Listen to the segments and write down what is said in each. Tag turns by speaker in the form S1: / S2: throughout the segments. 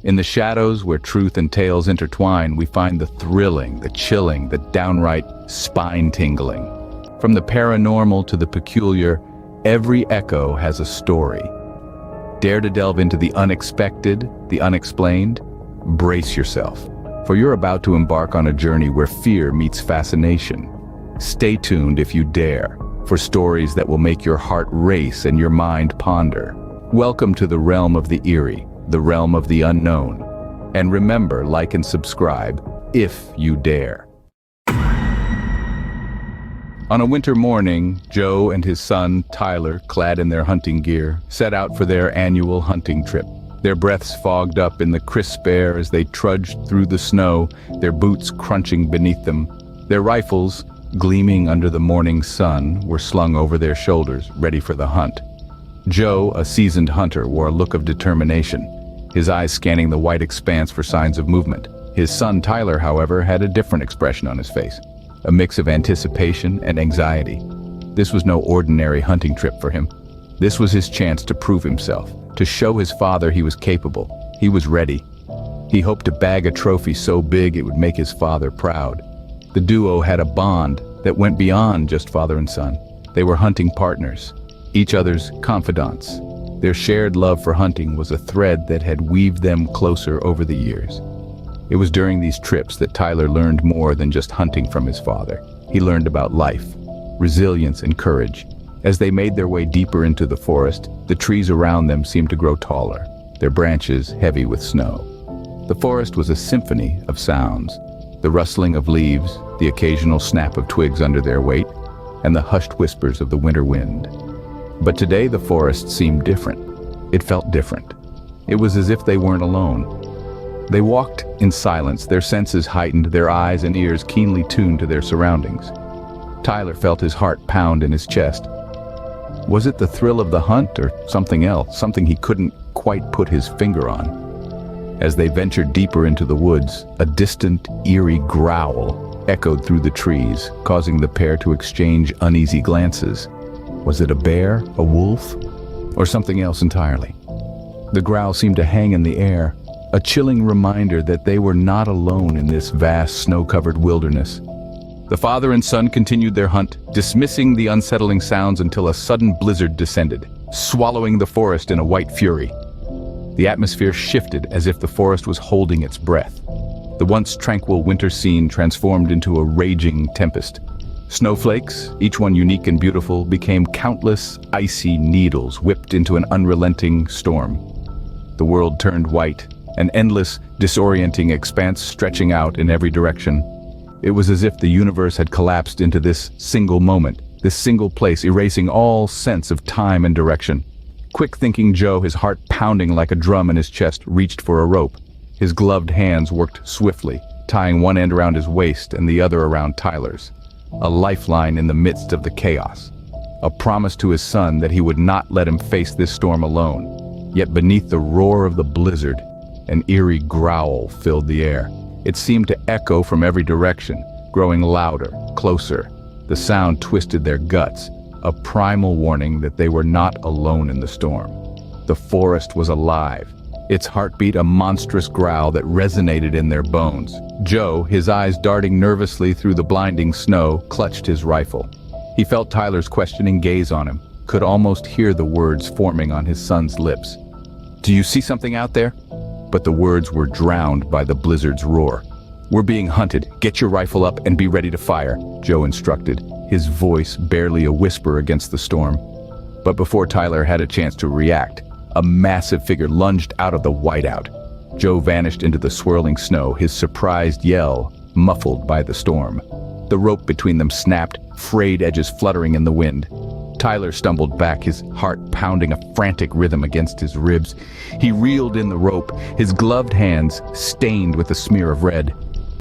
S1: In the shadows where truth and tales intertwine, we find the thrilling, the chilling, the downright spine-tingling. From the paranormal to the peculiar, every echo has a story. Dare to delve into the unexpected, the unexplained? Brace yourself, for you're about to embark on a journey where fear meets fascination. Stay tuned if you dare, for stories that will make your heart race and your mind ponder. Welcome to the realm of the eerie, the realm of the unknown. And remember, like and subscribe, if you dare. On a winter morning, Joe and his son, Tyler, clad in their hunting gear, set out for their annual hunting trip. Their breaths fogged up in the crisp air as they trudged through the snow, their boots crunching beneath them. Their rifles, gleaming under the morning sun, were slung over their shoulders, ready for the hunt. Joe, a seasoned hunter, wore a look of determination, his eyes scanning the white expanse for signs of movement. His son, Tyler, however, had a different expression on his face, a mix of anticipation and anxiety. This was no ordinary hunting trip for him. This was his chance to prove himself, to show his father he was capable. He was ready. He hoped to bag a trophy so big it would make his father proud. The duo had a bond that went beyond just father and son. They were hunting partners, each other's confidants. Their shared love for hunting was a thread that had weaved them closer over the years. It was during these trips that Tyler learned more than just hunting from his father. He learned about life, resilience, and courage. As they made their way deeper into the forest, the trees around them seemed to grow taller, their branches heavy with snow. The forest was a symphony of sounds, the rustling of leaves, the occasional snap of twigs under their weight, and the hushed whispers of the winter wind. But today the forest seemed different. It felt different. It was as if they weren't alone. They walked in silence, their senses heightened, their eyes and ears keenly tuned to their surroundings. Tyler felt his heart pound in his chest. Was it the thrill of the hunt or something else, something he couldn't quite put his finger on? As they ventured deeper into the woods, a distant, eerie growl echoed through the trees, causing the pair to exchange uneasy glances. Was it a bear, a wolf, or something else entirely? The growl seemed to hang in the air, a chilling reminder that they were not alone in this vast, snow-covered wilderness. The father and son continued their hunt, dismissing the unsettling sounds until a sudden blizzard descended, swallowing the forest in a white fury. The atmosphere shifted as if the forest was holding its breath. The once tranquil winter scene transformed into a raging tempest. Snowflakes, each one unique and beautiful, became countless icy needles whipped into an unrelenting storm. The world turned white, an endless, disorienting expanse stretching out in every direction. It was as if the universe had collapsed into this single moment, this single place, erasing all sense of time and direction. Quick-thinking Joe, his heart pounding like a drum in his chest, reached for a rope. His gloved hands worked swiftly, tying one end around his waist and the other around Tyler's. A lifeline in the midst of the chaos. A promise to his son that he would not let him face this storm alone. Yet beneath the roar of the blizzard, an eerie growl filled the air. It seemed to echo from every direction, growing louder, closer. The sound twisted their guts, a primal warning that they were not alone in the storm. The forest was alive, its heartbeat a monstrous growl that resonated in their bones. Joe, his eyes darting nervously through the blinding snow, clutched his rifle. He felt Tyler's questioning gaze on him, could almost hear the words forming on his son's lips. "Do you see something out there?" But the words were drowned by the blizzard's roar. "We're being hunted. Get your rifle up and be ready to fire," Joe instructed, his voice barely a whisper against the storm. But before Tyler had a chance to react, a massive figure lunged out of the whiteout. Joe vanished into the swirling snow, his surprised yell muffled by the storm. The rope between them snapped, frayed edges fluttering in the wind. Tyler stumbled back, his heart pounding a frantic rhythm against his ribs. He reeled in the rope, his gloved hands stained with a smear of red,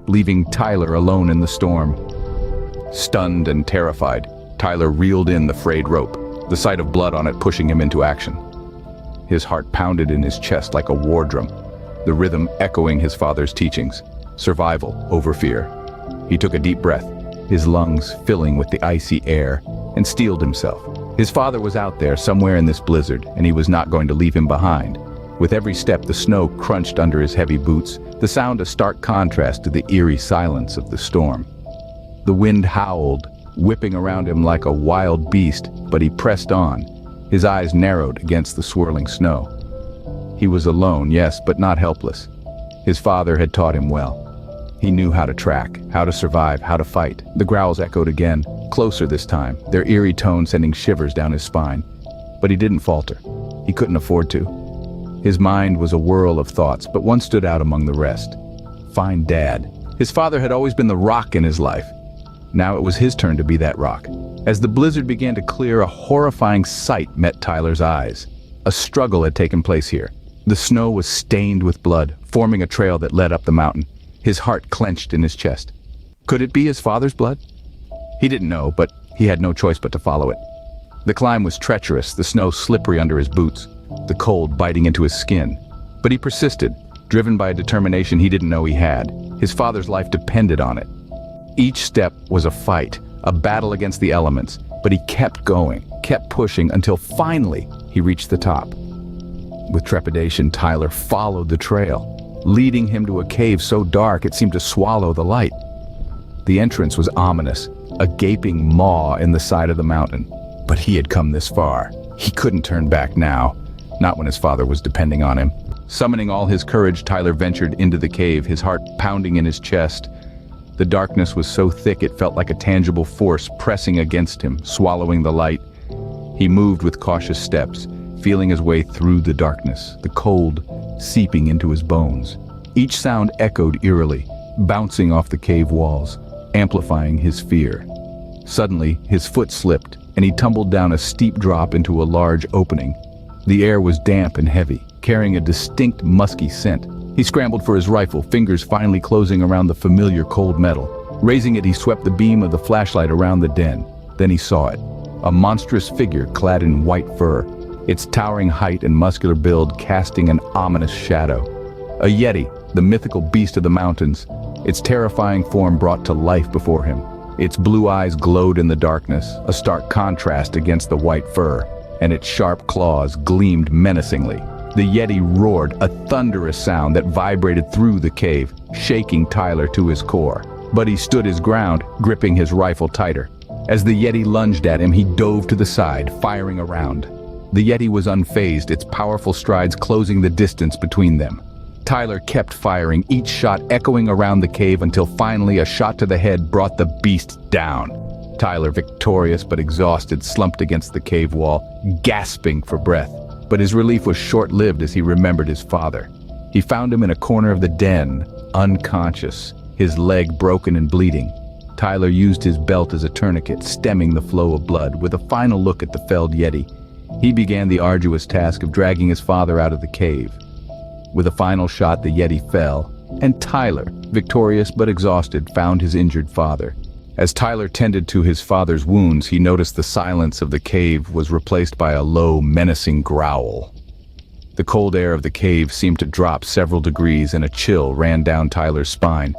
S1: leaving Tyler alone in the storm. Stunned and terrified, Tyler reeled in the frayed rope, the sight of blood on it pushing him into action. His heart pounded in his chest like a war drum, the rhythm echoing his father's teachings: survival over fear. He took a deep breath, his lungs filling with the icy air, and steeled himself. His father was out there somewhere in this blizzard, and he was not going to leave him behind. With every step, the snow crunched under his heavy boots, the sound a stark contrast to the eerie silence of the storm. The wind howled, whipping around him like a wild beast, but he pressed on, his eyes narrowed against the swirling snow. He was alone, yes, but not helpless. His father had taught him well. He knew how to track, how to survive, how to fight. The growls echoed again, closer this time, their eerie tone sending shivers down his spine. But he didn't falter. He couldn't afford to. His mind was a whirl of thoughts, but one stood out among the rest. Find Dad. His father had always been the rock in his life. Now it was his turn to be that rock. As the blizzard began to clear, a horrifying sight met Tyler's eyes. A struggle had taken place here. The snow was stained with blood, forming a trail that led up the mountain. His heart clenched in his chest. Could it be his father's blood? He didn't know, but he had no choice but to follow it. The climb was treacherous, the snow slippery under his boots, the cold biting into his skin. But he persisted, driven by a determination he didn't know he had. His father's life depended on it. Each step was a fight, a battle against the elements, but he kept going, kept pushing until finally he reached the top. With trepidation, Tyler followed the trail, leading him to a cave so dark it seemed to swallow the light. The entrance was ominous, a gaping maw in the side of the mountain. But he had come this far. He couldn't turn back now, not when his father was depending on him. Summoning all his courage, Tyler ventured into the cave, his heart pounding in his chest. The darkness was so thick it felt like a tangible force pressing against him, swallowing the light. He moved with cautious steps, feeling his way through the darkness, the cold seeping into his bones. Each sound echoed eerily, bouncing off the cave walls, amplifying his fear. Suddenly, his foot slipped, and he tumbled down a steep drop into a large opening. The air was damp and heavy, carrying a distinct musky scent. He scrambled for his rifle, fingers finally closing around the familiar cold metal. Raising it, he swept the beam of the flashlight around the den. Then he saw it, a monstrous figure clad in white fur, its towering height and muscular build casting an ominous shadow. A yeti, the mythical beast of the mountains, its terrifying form brought to life before him. Its blue eyes glowed in the darkness, a stark contrast against the white fur, and its sharp claws gleamed menacingly. The yeti roared, a thunderous sound that vibrated through the cave, shaking Tyler to his core. But he stood his ground, gripping his rifle tighter. As the yeti lunged at him, he dove to the side, firing around. The yeti was unfazed, its powerful strides closing the distance between them. Tyler kept firing, each shot echoing around the cave until finally a shot to the head brought the beast down. Tyler, victorious but exhausted, slumped against the cave wall, gasping for breath. But his relief was short-lived as he remembered his father. He found him in a corner of the den, unconscious, his leg broken and bleeding. Tyler used his belt as a tourniquet, stemming the flow of blood. With a final look at the felled yeti, he began the arduous task of dragging his father out of the cave. With a final shot, the yeti fell, and Tyler, victorious but exhausted, found his injured father. As Tyler tended to his father's wounds, he noticed the silence of the cave was replaced by a low, menacing growl. The cold air of the cave seemed to drop several degrees, and a chill ran down Tyler's spine.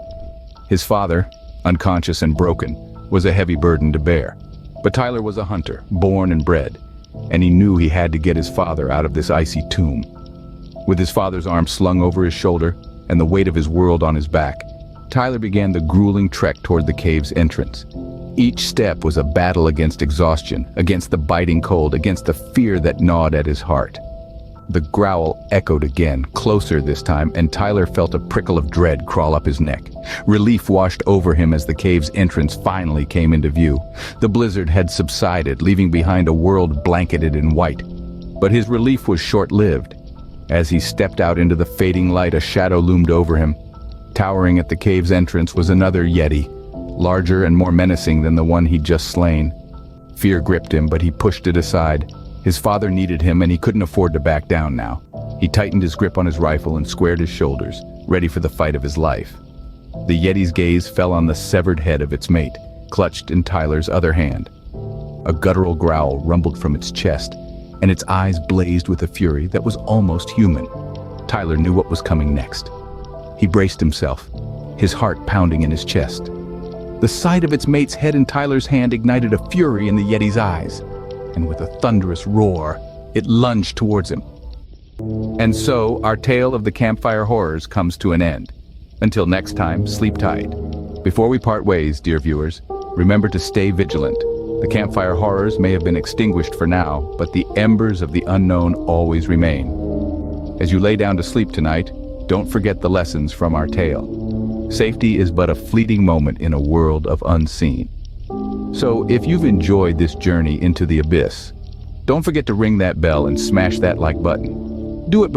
S1: His father, unconscious and broken, was a heavy burden to bear. But Tyler was a hunter, born and bred, and he knew he had to get his father out of this icy tomb. With his father's arm slung over his shoulder and the weight of his world on his back, Tyler began the grueling trek toward the cave's entrance. Each step was a battle against exhaustion, against the biting cold, against the fear that gnawed at his heart. The growl echoed again, closer this time, and Tyler felt a prickle of dread crawl up his neck. Relief washed over him as the cave's entrance finally came into view. The blizzard had subsided, leaving behind a world blanketed in white. But his relief was short-lived. As he stepped out into the fading light, a shadow loomed over him. Towering at the cave's entrance was another yeti, larger and more menacing than the one he'd just slain. Fear gripped him, but he pushed it aside. His father needed him, and he couldn't afford to back down now. He tightened his grip on his rifle and squared his shoulders, ready for the fight of his life. The yeti's gaze fell on the severed head of its mate, clutched in Tyler's other hand. A guttural growl rumbled from its chest, and its eyes blazed with a fury that was almost human. Tyler knew what was coming next. He braced himself, his heart pounding in his chest. The sight of its mate's head in Tyler's hand ignited a fury in the yeti's eyes, and with a thunderous roar, it lunged towards him. And so, our tale of the campfire horrors comes to an end. Until next time, sleep tight. Before we part ways, dear viewers, remember to stay vigilant. The campfire horrors may have been extinguished for now, but the embers of the unknown always remain. As you lay down to sleep tonight, don't forget the lessons from our tale. Safety is but a fleeting moment in a world of unseen. So, if you've enjoyed this journey into the abyss, don't forget to ring that bell and smash that like button. Do it before